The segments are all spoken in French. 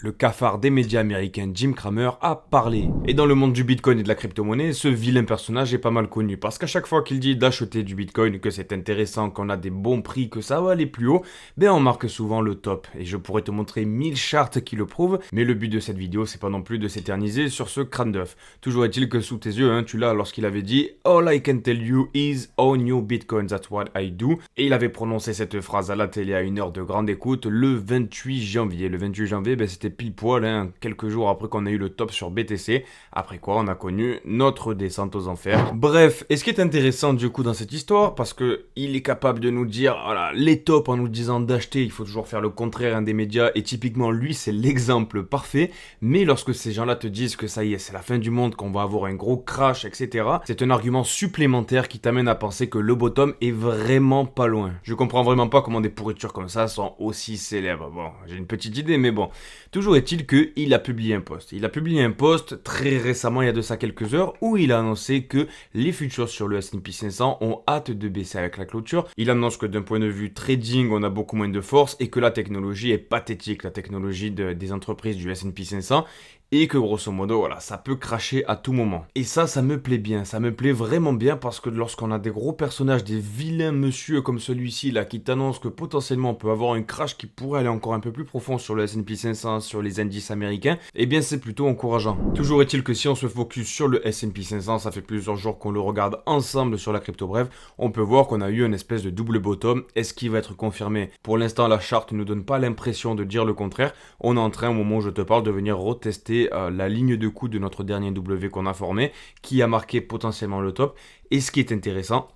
le cafard des médias américains Jim Cramer a parlé. Et dans le monde du Bitcoin et de la crypto-monnaie, ce vilain personnage est pas mal connu parce qu'à chaque fois qu'il dit d'acheter du Bitcoin, que c'est intéressant, qu'on a des bons prix, que ça va aller plus haut, ben on marque souvent le top. Et je pourrais te montrer 1000 charts qui le prouvent, mais le but de cette vidéo, c'est pas non plus de s'éterniser sur ce crâne d'œuf. Toujours est-il que sous tes yeux, tu l'as lorsqu'il avait dit All I can tell you is own your Bitcoin, that's what I do. Et il avait prononcé cette phrase à la télé à une heure de grande écoute le 28 janvier. Le 28 janvier, ben, c'était pile poil, quelques jours après qu'on a eu le top sur BTC. Après quoi, on a connu notre descente aux enfers. Bref, et ce qui est intéressant du coup dans cette histoire, parce que il est capable de nous dire, voilà, les tops en nous disant d'acheter, il faut toujours faire le contraire des médias. Et typiquement, lui, c'est l'exemple parfait. Mais lorsque ces gens-là te disent que ça y est, c'est la fin du monde, qu'on va avoir un gros crash, etc., c'est un argument supplémentaire qui t'amène à penser que le bottom est vraiment pas loin. Je comprends vraiment pas comment des pourritures comme ça sont aussi célèbres. Bon, j'ai une petite idée, mais bon. Toujours est-il qu'il a publié un post. Il a publié un post très récemment, il y a de ça quelques heures, où il a annoncé que les futurs sur le S&P 500 ont hâte de baisser avec la clôture. Il annonce que d'un point de vue trading, on a beaucoup moins de force et que la technologie est pathétique, la technologie des entreprises du S&P 500. Et que grosso modo, voilà, ça peut cracher à tout moment. Et ça me plaît bien, ça me plaît vraiment bien parce que lorsqu'on a des gros personnages, des vilains monsieur comme celui-ci là, qui t'annoncent que potentiellement on peut avoir un crash qui pourrait aller encore un peu plus profond sur le S&P 500, sur les indices américains, eh bien c'est plutôt encourageant. Toujours est-il que si on se focus sur le S&P 500, ça fait plusieurs jours qu'on le regarde ensemble sur la crypto bref, on peut voir qu'on a eu une espèce de double bottom. Est-ce qu'il va être confirmé? Pour l'instant, la charte ne nous donne pas l'impression de dire le contraire. On est en train, au moment où je te parle, de venir retester la ligne de coup de notre dernier W qu'on a formé, qui a marqué potentiellement le top. Et ce qui est intéressant,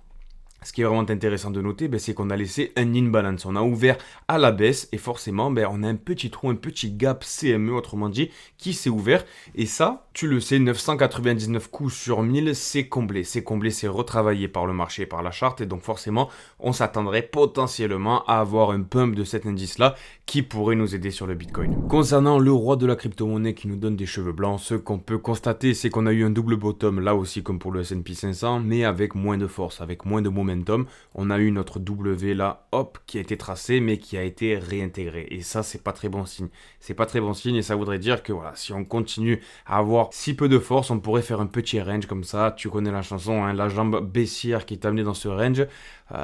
ce qui est vraiment intéressant de noter, c'est qu'on a laissé un imbalance. On a ouvert à la baisse et forcément, on a un petit trou, un petit gap CME, autrement dit, qui s'est ouvert. Et ça, tu le sais, 999 coups sur 1000, c'est comblé. C'est comblé, c'est retravaillé par le marché, par la charte. Et donc forcément, on s'attendrait potentiellement à avoir un pump de cet indice-là qui pourrait nous aider sur le Bitcoin. Concernant le roi de la crypto-monnaie qui nous donne des cheveux blancs, ce qu'on peut constater, c'est qu'on a eu un double bottom, là aussi comme pour le S&P 500, mais avec moins de force, avec moins de momentum. On a eu notre W là, hop, qui a été tracé, mais qui a été réintégré. Et ça, c'est pas très bon signe. C'est pas très bon signe et ça voudrait dire que voilà, si on continue à avoir si peu de force, on pourrait faire un petit range comme ça. Tu connais la chanson, la jambe baissière qui est amenée dans ce range.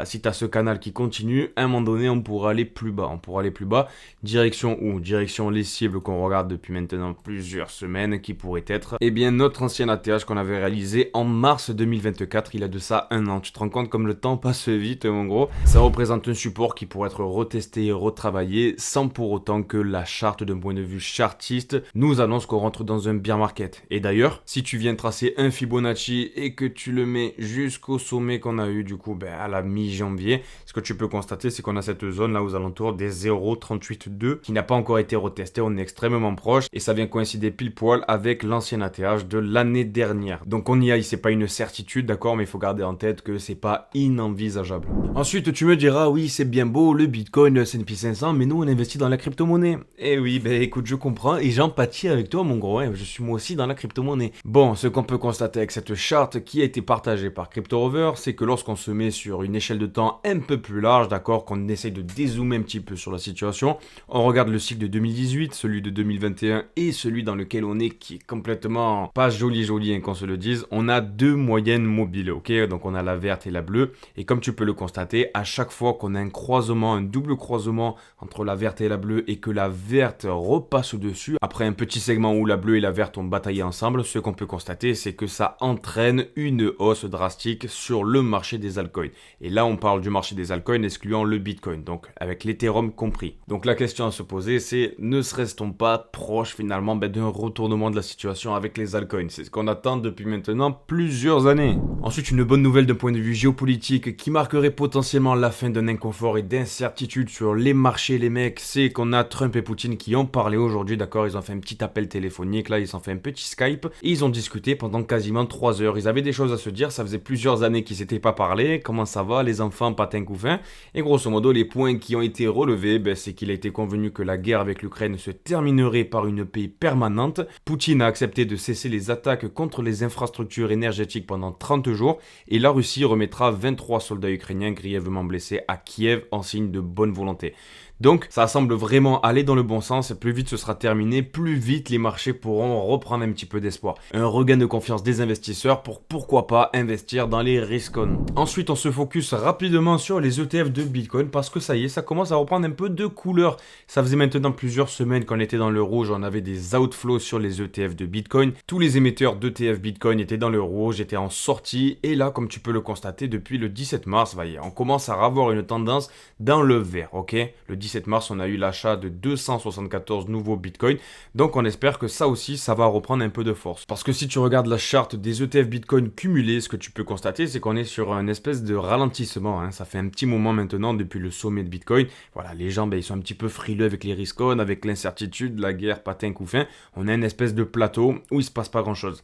Si tu as ce canal qui continue, à un moment donné, on pourra aller plus bas. On pourra aller plus bas. Direction où? Direction les cibles qu'on regarde depuis maintenant plusieurs semaines, qui pourraient être, eh bien, notre ancien ATH qu'on avait réalisé en mars 2024. Il a de ça un an. Tu te rends compte comme le temps passe vite, en gros. Ça représente un support qui pourrait être retesté et retravaillé sans pour autant que la charte d'un point de vue chartiste nous annonce qu'on rentre dans un bear market. Et d'ailleurs, si tu viens tracer un Fibonacci et que tu le mets jusqu'au sommet qu'on a eu, du coup, à la mi-janvier, ce que tu peux constater, c'est qu'on a cette zone là aux alentours des 0,382 qui n'a pas encore été retestée. On est extrêmement proche et ça vient coïncider pile poil avec l'ancien ATH de l'année dernière. Donc on y aille, c'est pas une certitude, d'accord, mais il faut garder en tête que c'est pas inenvisageable. Ensuite, tu me diras, oui, c'est bien beau le Bitcoin, le S&P 500, mais nous on investit dans la crypto-monnaie. Eh oui, écoute, je comprends et j'empathie avec toi, mon gros, je suis moi aussi dans la crypto-monnaie. Bon, ce qu'on peut constater avec cette charte qui a été partagée par CryptoRover, c'est que lorsqu'on se met sur une échelle de temps un peu plus large, d'accord, qu'on essaye de dézoomer un petit peu sur la situation, on regarde le cycle de 2018, celui de 2021 et celui dans lequel on est qui est complètement pas joli, qu'on se le dise. On a deux moyennes mobiles, ok, donc on a la verte et la bleue, et comme tu peux le constater, à chaque fois qu'on a un croisement, un double croisement entre la verte et la bleue et que la verte repasse au-dessus, après un petit segment où la bleue et la verte ont bataillé ensemble, ce qu'on peut constater, c'est que ça entraîne une hausse drastique sur le marché des altcoins. Et là, on parle du marché des altcoins excluant le Bitcoin, donc avec l'Ethereum compris. Donc la question à se poser, c'est ne serait-on pas proche finalement d'un retournement de la situation avec les altcoins? C'est ce qu'on attend depuis maintenant plusieurs années. Ensuite, une bonne nouvelle d'un point de vue géopolitique qui marquerait potentiellement la fin d'un inconfort et d'incertitude sur les marchés, les mecs, c'est qu'on a Trump et Poutine qui ont parlé aujourd'hui, d'accord, ils ont fait un petit appel téléphonique, là, ils ont fait un petit Skype, et ils ont discuté pendant quasiment 3 heures. Ils avaient des choses à se dire, ça faisait plusieurs années qu'ils s'étaient pas parlé, comment ça va, les enfants, patin couffin, et grosso modo, les points qui ont été relevés, c'est qu'il a été convenu que la guerre avec l'Ukraine se terminerait par une paix permanente. Poutine a accepté de cesser les attaques contre les infrastructures énergétiques pendant 30 jours, et la Russie remettra 23 soldats ukrainiens grièvement blessés à Kiev en signe de bonne volonté. Donc ça semble vraiment aller dans le bon sens, et plus vite ce sera terminé, plus vite les marchés pourront reprendre un petit peu d'espoir. Un regain de confiance des investisseurs pour pourquoi pas investir dans les risk-on. Ensuite on se focus rapidement sur les ETF de Bitcoin parce que ça y est, ça commence à reprendre un peu de couleur. Ça faisait maintenant plusieurs semaines qu'on était dans le rouge, on avait des outflows sur les ETF de Bitcoin. Tous les émetteurs d'ETF Bitcoin étaient dans le rouge, étaient en sortie, et là comme tu peux le constater depuis le 17 mars, on commence à avoir une tendance dans le vert, ok? Le 17 mars, on a eu l'achat de 274 nouveaux bitcoins. Donc, on espère que ça aussi, ça va reprendre un peu de force. Parce que si tu regardes la charte des ETF bitcoin cumulés, ce que tu peux constater, c'est qu'on est sur un espèce de ralentissement. Hein. Ça fait un petit moment maintenant depuis le sommet de Bitcoin. Voilà, les gens, ils sont un petit peu frileux avec les risques, avec l'incertitude, la guerre, patin, coup fin. On a une espèce de plateau où il se passe pas grand-chose.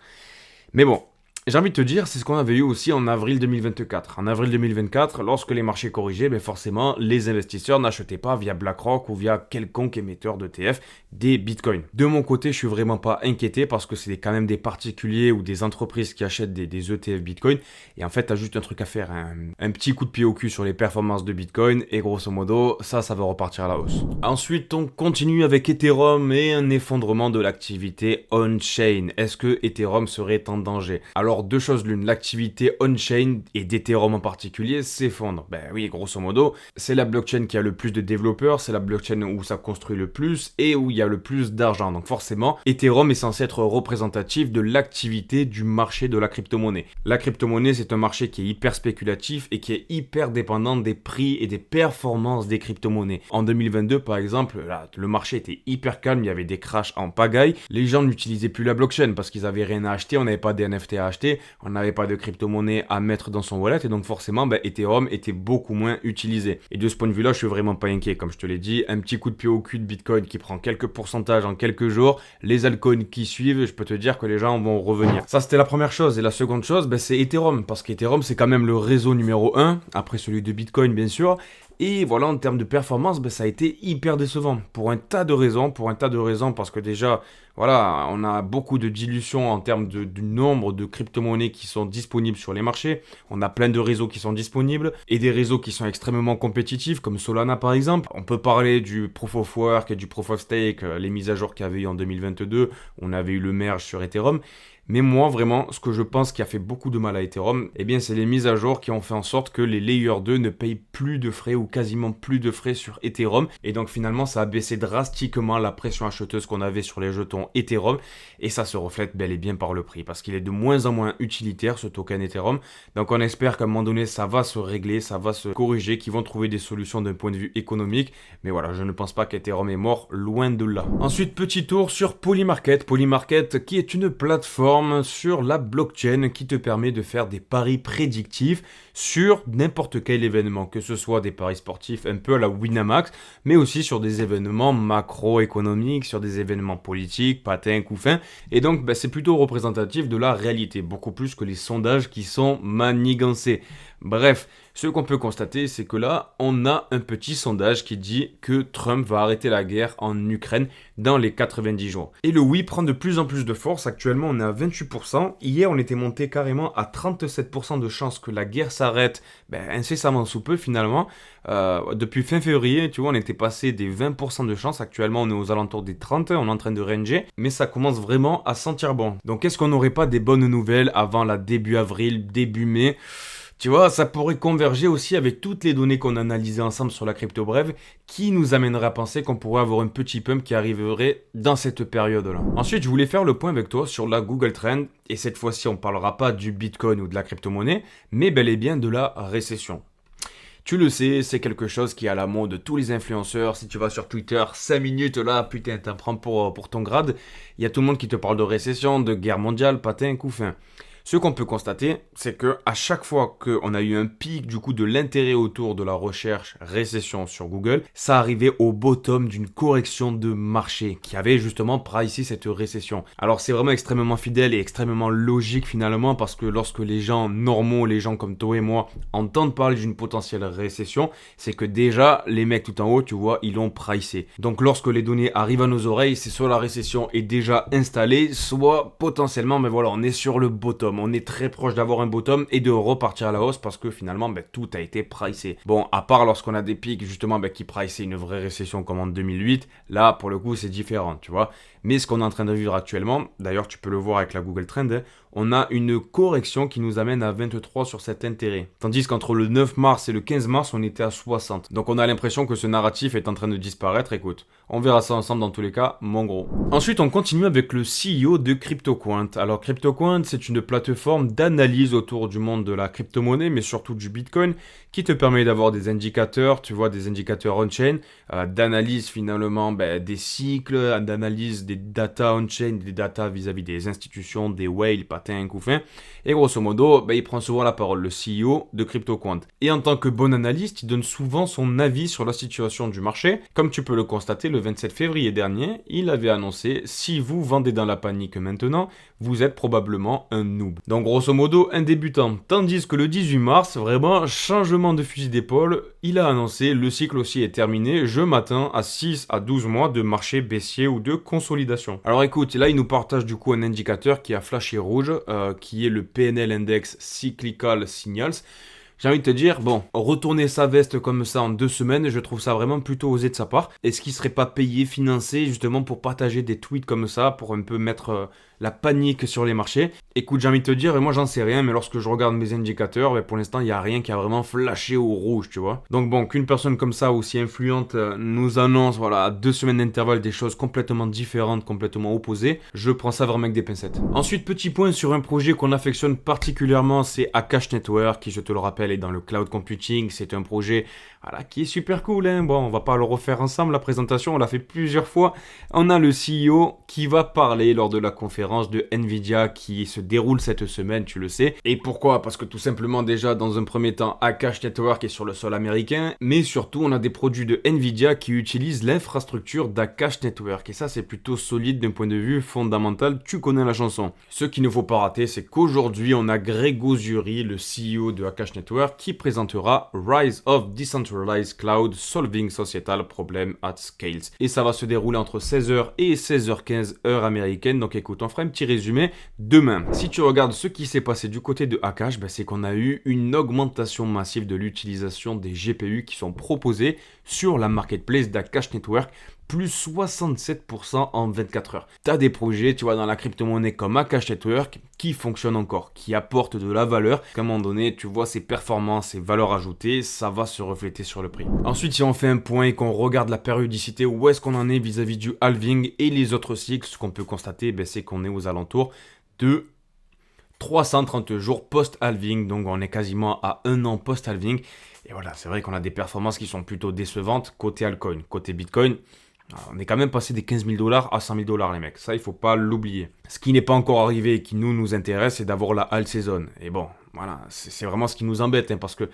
Mais bon, j'ai envie de te dire, c'est ce qu'on avait eu aussi en avril 2024. En avril 2024, lorsque les marchés corrigeaient, forcément, les investisseurs n'achetaient pas via BlackRock ou via quelconque émetteur d'ETF des bitcoins. De mon côté, je suis vraiment pas inquiété parce que c'est quand même des particuliers ou des entreprises qui achètent des ETF bitcoin. Et en fait, tu as juste un truc à faire, un petit coup de pied au cul sur les performances de bitcoin et grosso modo, ça va repartir à la hausse. Ensuite, on continue avec Ethereum et un effondrement de l'activité on-chain. Est-ce que Ethereum serait en danger? Alors, deux choses l'une, l'activité on-chain et d'Ethereum en particulier s'effondre. Oui, grosso modo, c'est la blockchain qui a le plus de développeurs, c'est la blockchain où ça construit le plus et où il y a le plus d'argent. Donc forcément, Ethereum est censé être représentatif de l'activité du marché de la crypto-monnaie. La crypto-monnaie, c'est un marché qui est hyper spéculatif et qui est hyper dépendant des prix et des performances des crypto-monnaies. En 2022, par exemple, là, le marché était hyper calme, il y avait des crashs en pagaille. Les gens n'utilisaient plus la blockchain parce qu'ils n'avaient rien à acheter, on n'avait pas des NFT à acheter, on n'avait pas de crypto-monnaie à mettre dans son wallet et donc forcément Ethereum était beaucoup moins utilisé. Et de ce point de vue là, je suis vraiment pas inquiet. Comme je te l'ai dit, un petit coup de pied au cul de Bitcoin qui prend quelques pourcentages en quelques jours, les altcoins qui suivent, je peux te dire que les gens vont revenir. Ça c'était la première chose. Et la seconde chose, c'est Ethereum, parce qu'Ethereum c'est quand même le réseau numéro 1, après celui de Bitcoin bien sûr. Et voilà, en termes de performance, ça a été hyper décevant. Pour un tas de raisons, parce que déjà, voilà, on a beaucoup de dilution en termes du nombre de crypto-monnaies qui sont disponibles sur les marchés. On a plein de réseaux qui sont disponibles et des réseaux qui sont extrêmement compétitifs, comme Solana par exemple. On peut parler du Proof of Work et du Proof of Stake, les mises à jour qu'il y avait eu en 2022. On avait eu le merge sur Ethereum. Mais moi, vraiment, ce que je pense qui a fait beaucoup de mal à Ethereum, c'est les mises à jour qui ont fait en sorte que les Layer 2 ne payent plus de frais ou quasiment plus de frais sur Ethereum. Et donc finalement, ça a baissé drastiquement la pression acheteuse qu'on avait sur les jetons Ethereum. Et ça se reflète bel et bien par le prix, parce qu'il est de moins en moins utilitaire, ce token Ethereum. Donc on espère qu'à un moment donné, ça va se régler, ça va se corriger, qu'ils vont trouver des solutions d'un point de vue économique. Mais voilà, je ne pense pas qu'Ethereum est mort, loin de là. Ensuite, petit tour sur Polymarket. Polymarket qui est une plateforme sur la blockchain qui te permet de faire des paris prédictifs sur n'importe quel événement, que ce soit des paris sportifs un peu à la Winamax, mais aussi sur des événements macroéconomiques, sur des événements politiques, patins, coups fins. Et donc, c'est plutôt représentatif de la réalité, beaucoup plus que les sondages qui sont manigancés. Bref, ce qu'on peut constater, c'est que là, on a un petit sondage qui dit que Trump va arrêter la guerre en Ukraine dans les 90 jours. Et le oui prend de plus en plus de force. Actuellement, on est à 28%. Hier, on était monté carrément à 37% de chances que la guerre s'arrête incessamment sous peu finalement. Depuis fin février, tu vois, on était passé des 20% de chance. Actuellement, on est aux alentours des 30, on est en train de ranger. Mais ça commence vraiment à sentir bon. Donc, est-ce qu'on n'aurait pas des bonnes nouvelles avant la début avril, début mai ? Tu vois, ça pourrait converger aussi avec toutes les données qu'on a analysées ensemble sur la crypto brève qui nous amènerait à penser qu'on pourrait avoir un petit pump qui arriverait dans cette période-là. Ensuite, je voulais faire le point avec toi sur la Google Trend et cette fois-ci, on ne parlera pas du Bitcoin ou de la crypto-monnaie, mais bel et bien de la récession. Tu le sais, c'est quelque chose qui est à la mode de tous les influenceurs. Si tu vas sur Twitter, 5 minutes là, putain, t'en prends pour ton grade. Il y a tout le monde qui te parle de récession, de guerre mondiale, patin, coup fin. Ce qu'on peut constater, c'est que à chaque fois qu'on a eu un pic du coup de l'intérêt autour de la recherche récession sur Google, ça arrivait au bottom d'une correction de marché qui avait justement pricé cette récession. Alors c'est vraiment extrêmement fidèle et extrêmement logique finalement parce que lorsque les gens normaux, les gens comme toi et moi entendent parler d'une potentielle récession, c'est que déjà les mecs tout en haut, tu vois, ils l'ont pricé. Donc lorsque les données arrivent à nos oreilles, c'est soit la récession est déjà installée, soit potentiellement, on est sur le bottom. bottom. On est très proche d'avoir un bottom et de repartir à la hausse parce que finalement, tout a été pricé. Bon, à part lorsqu'on a des pics justement qui priceaient une vraie récession comme en 2008, là pour le coup c'est différent, tu vois. Mais ce qu'on est en train de vivre actuellement, d'ailleurs tu peux le voir avec la Google Trend, on a une correction qui nous amène à 23 sur cet intérêt. Tandis qu'entre le 9 mars et le 15 mars, on était à 60. Donc on a l'impression que ce narratif est en train de disparaître. Écoute, on verra ça ensemble dans tous les cas, mon gros. Ensuite, on continue avec le CEO de CryptoQuant. Alors CryptoQuant, c'est une plateforme d'analyse autour du monde de la crypto-monnaie, mais surtout du Bitcoin, qui te permet d'avoir des indicateurs, tu vois, des indicateurs on-chain, d'analyse finalement des cycles, d'analyse des data on-chain, des data vis-à-vis des institutions, des whales, patins, couffins. Et grosso modo, il prend souvent la parole, le CEO de CryptoQuant. Et en tant que bon analyste, il donne souvent son avis sur la situation du marché. Comme tu peux le constater, le 27 février dernier, il avait annoncé « Si vous vendez dans la panique maintenant, vous êtes probablement un noob ». Donc grosso modo, un débutant. Tandis que le 18 mars, vraiment, changement de fusil d'épaule, il a annoncé « Le cycle aussi est terminé, je m'attends à 6 à 12 mois de marché baissier ou de consolidation ». Alors écoute, là il nous partage du coup un indicateur qui a flashé rouge, qui est le PNL Index Cyclical Signals. J'ai envie de te dire, bon, retourner sa veste comme ça en 2 semaines, je trouve ça vraiment plutôt osé de sa part. Est-ce qu'il serait pas payé, financé, justement pour partager des tweets comme ça, pour un peu mettre la panique sur les marchés? Écoute, j'ai envie de te dire, et moi j'en sais rien, mais lorsque je regarde mes indicateurs, pour l'instant, il n'y a rien qui a vraiment flashé au rouge, tu vois. Donc bon, qu'une personne comme ça, aussi influente, nous annonce, voilà, à 2 semaines d'intervalle, des choses complètement différentes, complètement opposées, je prends ça vraiment avec des pincettes. Ensuite, petit point sur un projet qu'on affectionne particulièrement, c'est Akash Network, qui, je te le rappelle, est dans le cloud computing. C'est un projet qui est super cool, hein. Bon, on va pas le refaire ensemble, la présentation, on l'a fait plusieurs fois. On a le CEO qui va parler lors de la conférence de Nvidia qui se déroule cette semaine, tu le sais. Et pourquoi? Parce que tout simplement déjà, dans un premier temps, Akash Network est sur le sol américain, mais surtout, on a des produits de Nvidia qui utilisent l'infrastructure d'Akash Network. Et ça, c'est plutôt solide d'un point de vue fondamental, tu connais la chanson. Ce qu'il ne faut pas rater, c'est qu'aujourd'hui, on a Greg Osuri, le CEO de Akash Network, qui présentera Rise of Decentralized Cloud Solving Societal Problem at Scales. Et ça va se dérouler entre 16h et 16h15 heure américaine. Donc écoute, on fera un petit résumé demain. Si tu regardes ce qui s'est passé du côté de Akash, c'est qu'on a eu une augmentation massive de l'utilisation des GPU qui sont proposés sur la marketplace d'Akash Network, plus 67% en 24 heures. Tu as des projets, tu vois, dans la crypto-monnaie comme Akash Network qui fonctionnent encore, qui apportent de la valeur. À un moment donné, tu vois, ces performances, ces valeurs ajoutées, ça va se refléter sur le prix. Ensuite, si on fait un point et qu'on regarde la périodicité, où est-ce qu'on en est vis-à-vis du halving et les autres cycles, ce qu'on peut constater, c'est qu'on est aux alentours de 330 jours post-halving, donc on est quasiment à 1 an post-halving. Et voilà, c'est vrai qu'on a des performances qui sont plutôt décevantes côté altcoin. Côté Bitcoin, on est quand même passé des 15 000 $ à 100 000 $, les mecs. Ça, il faut pas l'oublier. Ce qui n'est pas encore arrivé et qui nous intéresse, c'est d'avoir la alt season. Et bon, voilà, c'est vraiment ce qui nous embête, parce que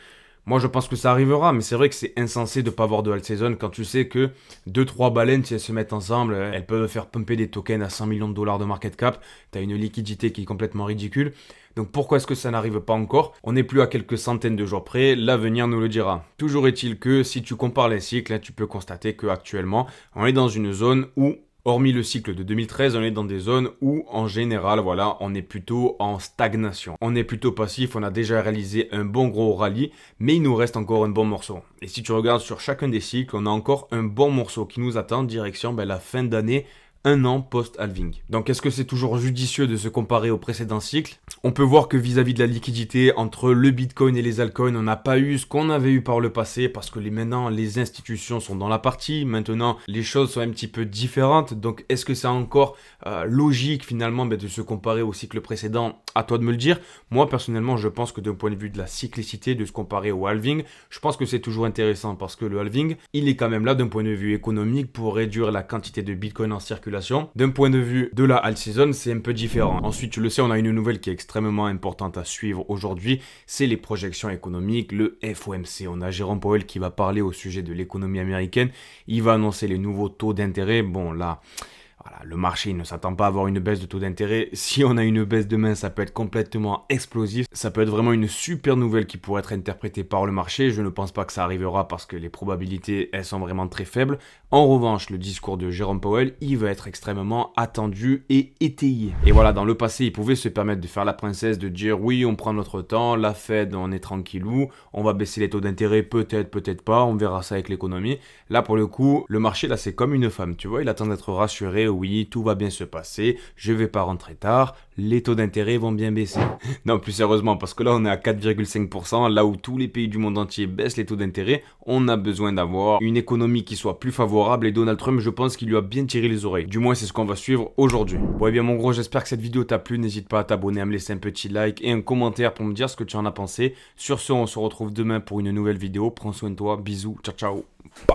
moi, je pense que ça arrivera, mais c'est vrai que c'est insensé de ne pas avoir de alt season quand tu sais que 2-3 baleines, si elles se mettent ensemble, elles peuvent faire pumper des tokens à 100 millions de dollars de market cap. Tu as une liquidité qui est complètement ridicule. Donc pourquoi est-ce que ça n'arrive pas encore? On n'est plus à quelques centaines de jours près, l'avenir nous le dira. Toujours est-il que si tu compares les cycles, tu peux constater qu'actuellement, on est dans une zone où, hormis le cycle de 2013, on est dans des zones où, en général, voilà, on est plutôt en stagnation. On est plutôt passif, on a déjà réalisé un bon gros rallye, mais il nous reste encore un bon morceau. Et si tu regardes sur chacun des cycles, on a encore un bon morceau qui nous attend direction la fin d'année, 1 an post-halving. Donc est-ce que c'est toujours judicieux de se comparer au précédent cycle? On peut voir que vis-à-vis de la liquidité, entre le Bitcoin et les altcoins, on n'a pas eu ce qu'on avait eu par le passé, parce que maintenant les institutions sont dans la partie, maintenant les choses sont un petit peu différentes. Donc est-ce que c'est encore logique finalement de se comparer au cycle précédent? À toi de me le dire. Moi personnellement, je pense que d'un point de vue de la cyclicité, de se comparer au halving, je pense que c'est toujours intéressant, parce que le halving, il est quand même là d'un point de vue économique pour réduire la quantité de Bitcoin en circulation. D'un point de vue de la alt season, c'est un peu différent. Ensuite, tu le sais, on a une nouvelle qui est extrêmement importante à suivre aujourd'hui, c'est les projections économiques, le FOMC. On a Jérôme Powell qui va parler au sujet de l'économie américaine. Il va annoncer les nouveaux taux d'intérêt. Bon, là, voilà, le marché ne s'attend pas à avoir une baisse de taux d'intérêt. Si on a une baisse demain, ça peut être complètement explosif. Ça peut être vraiment une super nouvelle qui pourrait être interprétée par le marché. Je ne pense pas que ça arrivera parce que les probabilités, elles sont vraiment très faibles. En revanche, le discours de Jérôme Powell, il va être extrêmement attendu et étayé. Et voilà, dans le passé, il pouvait se permettre de faire la princesse, de dire oui, on prend notre temps, la Fed, on est tranquillou, on va baisser les taux d'intérêt, peut-être, peut-être pas, on verra ça avec l'économie. Là, pour le coup, le marché, là, c'est comme une femme, tu vois, il attend d'être rassuré, oui, tout va bien se passer, je vais pas rentrer tard, les taux d'intérêt vont bien baisser. Non, plus sérieusement, parce que là, on est à 4,5%, là où tous les pays du monde entier baissent les taux d'intérêt, on a besoin d'avoir une économie qui soit plus favorable et Donald Trump, je pense qu'il lui a bien tiré les oreilles. Du moins, c'est ce qu'on va suivre aujourd'hui. Bon, et bien, mon gros, j'espère que cette vidéo t'a plu. N'hésite pas à t'abonner, à me laisser un petit like et un commentaire pour me dire ce que tu en as pensé. Sur ce, on se retrouve demain pour une nouvelle vidéo. Prends soin de toi. Bisous. Ciao, ciao.